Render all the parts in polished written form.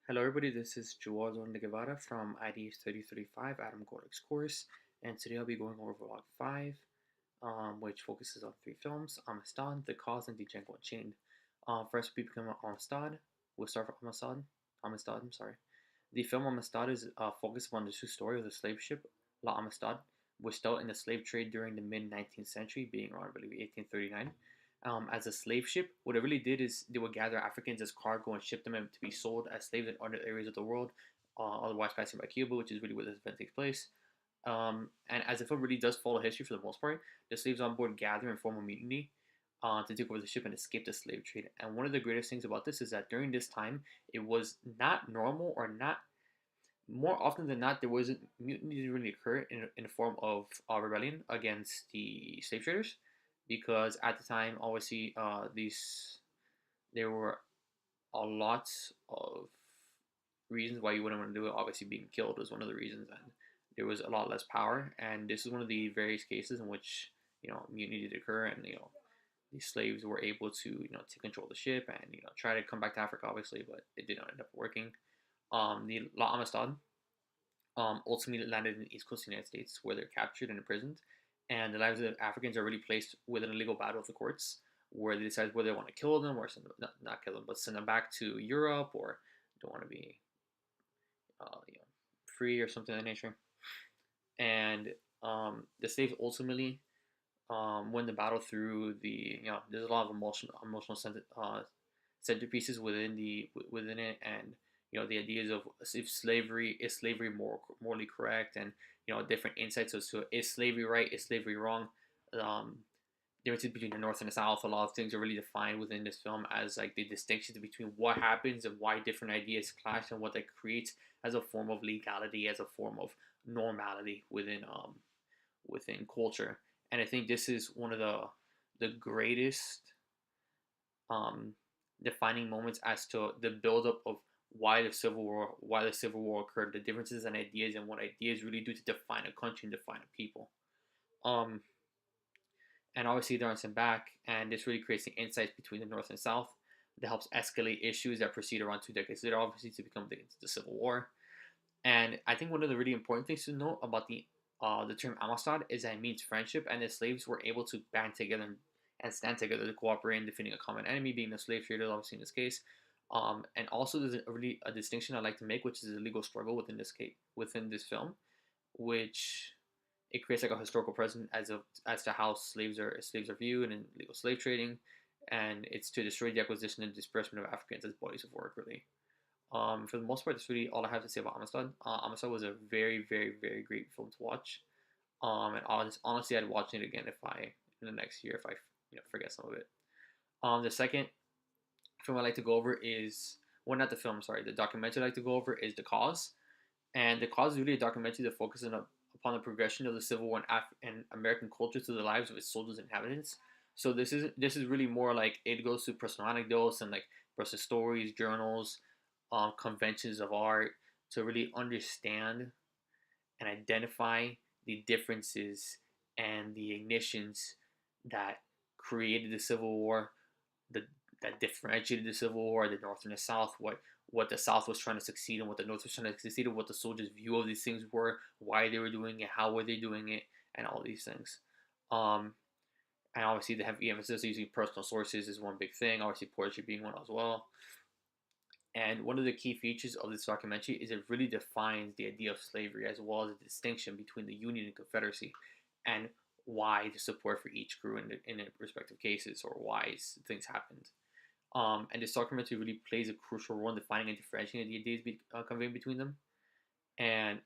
Hello, everybody. This is Joel Guevara from IDH 3035 Adam Gordick's course, and today I'll be going over Vlog 5, which focuses on three films: Amistad, The Cause, and Django Unchained. First, we become Amistad. We'll start with Amistad. Amistad, I'm sorry. The film Amistad is focused on the true story of the slave ship La Amistad, which dealt in the slave trade during the mid 19th century, being around, I believe, 1839. As a slave ship, what it really did is they would gather Africans as cargo and ship them to be sold as slaves in other areas of the world, otherwise passing by Cuba, which is really where this event takes place. And as the film really does follow history for the most part, the slaves on board gather and form a mutiny to take over the ship and escape the slave trade. And one of the greatest things about this is that during this time, it was not normal or not more often than not, there was mutinies really occur in the form of rebellion against the slave traders, because at the time, obviously, these there were a lot of reasons why you wouldn't want to do it. Obviously, being killed was one of the reasons, and there was a lot less power. And this is one of the various cases in which mutiny did occur, and these slaves were able to take control of the ship and try to come back to Africa, obviously, but it did not end up working. The La Amistad ultimately landed in the East Coast of the United States, where they're captured and imprisoned, and the lives of Africans are really placed within a legal battle of the courts, where they decide whether they want to kill them or send them, not kill them, but send them back to Europe, or don't want to be free or something of that nature. And the slaves ultimately win the battle through the there's a lot of emotional centerpieces within it, and the ideas of if slavery is slavery morally correct, and different insights as to is slavery right, is slavery wrong. um, Differences between the North and the South, a lot of things are really defined within this film as like the distinctions between what happens and why different ideas clash, and what that creates as a form of legality, as a form of normality within culture. And I think this is one of the greatest um, defining moments as to the buildup of why the Civil War occurred, the differences in ideas, and what ideas really do to define a country and define a people. Um, and obviously they're on some back, and this really creates the insights between the North and South that helps escalate issues that proceed around 2 decades later, obviously, to become the Civil War. And I think one of the really important things to note about the term Amistad is that it means friendship, and the slaves were able to band together and stand together to cooperate in defeating a common enemy, being the slave traders, obviously in this case. And also, there's a distinction I like to make, which is a legal struggle within this case, within this film, which it creates like a historical precedent as to how slaves are viewed in legal slave trading, and it's to destroy the acquisition and disbursement of Africans as bodies of work, really. For the most part, that's really all I have to say about Amistad. Amistad was a very, very, very great film to watch. And honestly, I'd watch it again if I in the next year if I forget some of it. The second film I like to go over is well, not the film, sorry, the documentary I like to go over is The Cause, and The Cause is really a documentary that focuses upon the progression of the Civil War and American culture through the lives of its soldiers and inhabitants. So this is really more like it goes through personal anecdotes and like personal stories, journals, conventions of art, to really understand and identify the differences and the ignitions that created the Civil War, the, that differentiated the Civil War, the North and the South, what the South was trying to succeed and what the North was trying to succeed, and what the soldiers' view of these things were, why they were doing it, how were they doing it, and all these things. Um, and obviously, the heavy emphasis using personal sources is one big thing. Obviously, poetry being one as well. And one of the key features of this documentary is it really defines the idea of slavery, as well as the distinction between the Union and Confederacy, and why the support for each grew in respective cases, or why things happened. And this documentary really plays a crucial role in defining and differentiating the ideas conveyed between them. And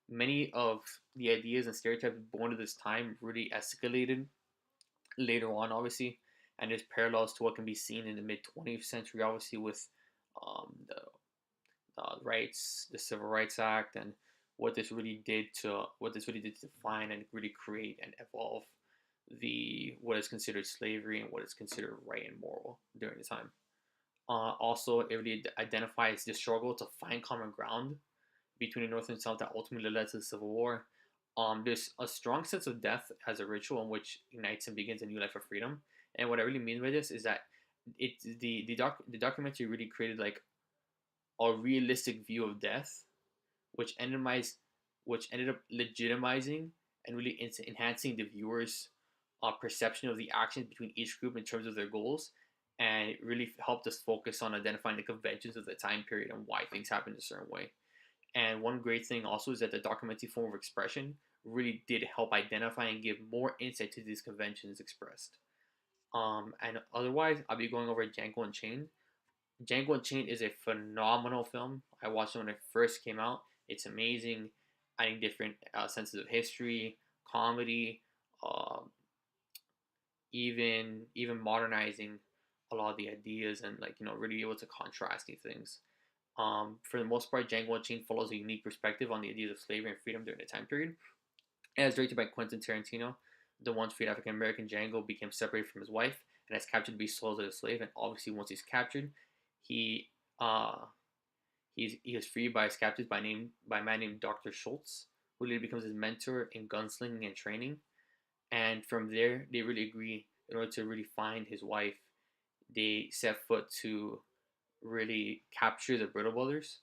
many of the ideas and stereotypes born of this time really escalated later on, obviously. And there's parallels to what can be seen in the mid 20th century, obviously, with the rights, the Civil Rights Act, and what this really did to define and really create and evolve the what is considered slavery and what is considered right and moral during the time. Also, it really identifies the struggle to find common ground between the North and South that ultimately led to the Civil War. There's a strong sense of death as a ritual in which unites and begins a new life of freedom. And what I really mean by this is that the documentary really created like a realistic view of death, which ended up legitimizing and really enhancing the viewers' perception of the actions between each group in terms of their goals, and it really helped us focus on identifying the conventions of the time period and why things happened a certain way. And one great thing also is that the documentary form of expression really did help identify and give more insight to these conventions expressed. And otherwise, I'll be going over Django Unchained. Django Unchained is a phenomenal film. I watched it when it first came out. It's amazing, adding different senses of history, comedy, uh, even modernizing a lot of the ideas and really able to contrast these things. For the most part, Django Unchained follows a unique perspective on the ideas of slavery and freedom during the time period. And it's directed by Quentin Tarantino. The once freed African American Django became separated from his wife and is captured to be sold as a slave. And obviously, once he's captured, he uh, he is freed by his captors by a man named Dr. Schultz, who later becomes his mentor in gunslinging and training. And from there, they really agree in order to really find his wife. They set foot to really capture the Brittle brothers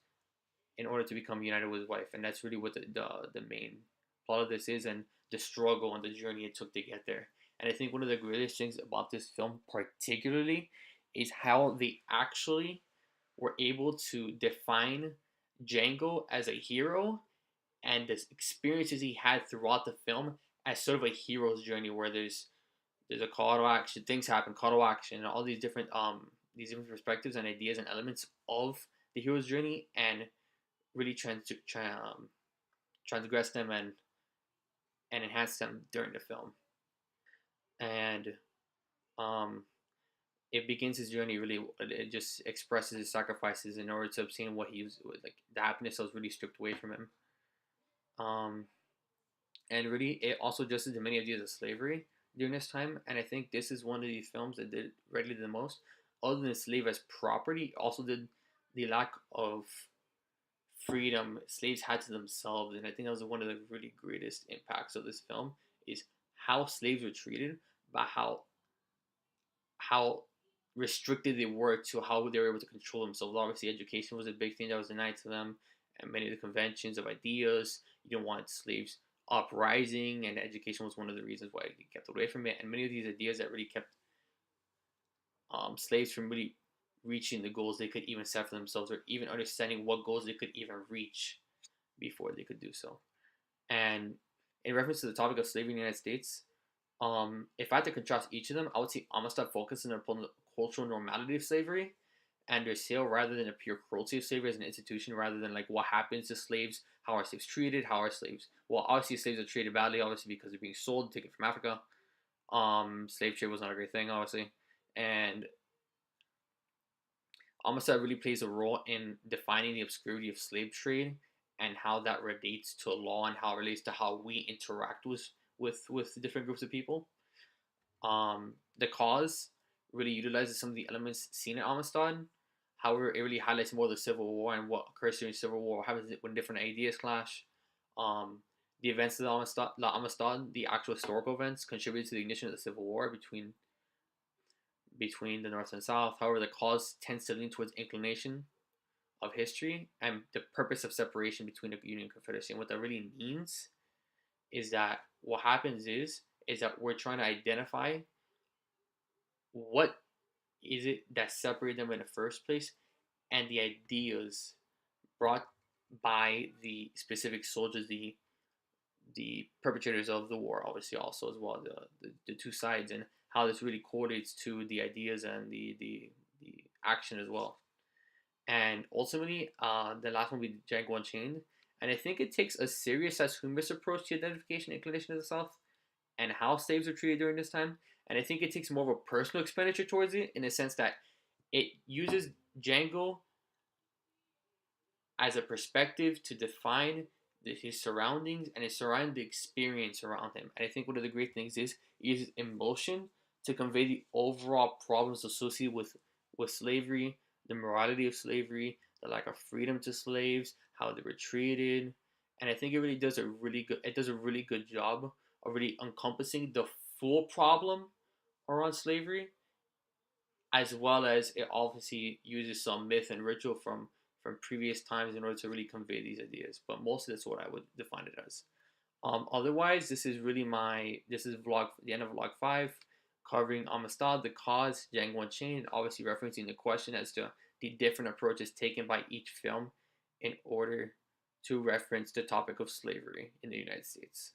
in order to become united with his wife, and that's really what the main plot of this is, and the struggle and the journey it took to get there. And I think one of the greatest things about this film, particularly, is how they actually were able to define Django as a hero and the experiences he had throughout the film as sort of a hero's journey, where there's a call to action, things happen, call to action, and all these different perspectives and ideas and elements of the hero's journey, and really transgress them and enhance them during the film. And um, it begins his journey really. It just expresses his sacrifices in order to obtain what he was like. The happiness that was really stripped away from him. Um, and really, it also addresses the many ideas of slavery during this time. And I think this is one of these films that did readily the most. Other than slave as property, also did the lack of freedom slaves had to themselves, and I think that was one of the really greatest impacts of this film is how slaves were treated, but how restricted they were to how they were able to control themselves. Obviously, education was a big thing that was denied to them, and many of the conventions of ideas you didn't want slaves uprising, and education was one of the reasons why they kept away from it. And many of these ideas that really kept slaves from really reaching the goals they could even set for themselves, or even understanding what goals they could even reach before they could do so. And in reference to the topic of slavery in the United States, if I had to contrast each of them, I would say Amistad focuses on the cultural normality of slavery and their sale rather than a pure cruelty of slavery as an institution, rather than like what happens to slaves, how are slaves treated, how are slaves. Well, obviously slaves are treated badly, obviously because they're being sold, taken from Africa. Slave trade was not a great thing, obviously, and Amistad really plays a role in defining the obscurity of slave trade and how that relates to law and how it relates to how we interact with different groups of people. The cause really utilizes some of the elements seen in Amistad. However, it really highlights more of the Civil War and what occurs during Civil War, what happens when different ideas clash. Um, the events of Amistad, the actual historical events, contributed to the ignition of the Civil War between the North and South. However, the cause tends to lean towards inclination of history and the purpose of separation between the Union and Confederacy. And what that really means is that what happens is that we're trying to identify what is it that separated them in the first place, and the ideas brought by the specific soldiers, the perpetrators of the war, obviously also as well, the two sides, and how this really correlates to the ideas and the action as well. And ultimately, the last one will be Django Unchained, and I think it takes a serious as humorous approach to identification and inclination of the South and how slaves are treated during this time. And I think it takes more of a personal expenditure towards it in the sense that it uses Django as a perspective to define his surroundings and his surrounding experience around him. And I think one of the great things is he uses emotion to convey the overall problems associated with slavery, the morality of slavery, the lack of freedom to slaves, how they were treated. And I think it does a really good job of really encompassing the full problem around slavery, as well as it obviously uses some myth and ritual from previous times in order to really convey these ideas. But mostly that's what I would define it as. Otherwise, this is vlog the end of vlog 5, covering Amistad, the cause, Django Unchained, obviously referencing the question as to the different approaches taken by each film in order to reference the topic of slavery in the United States.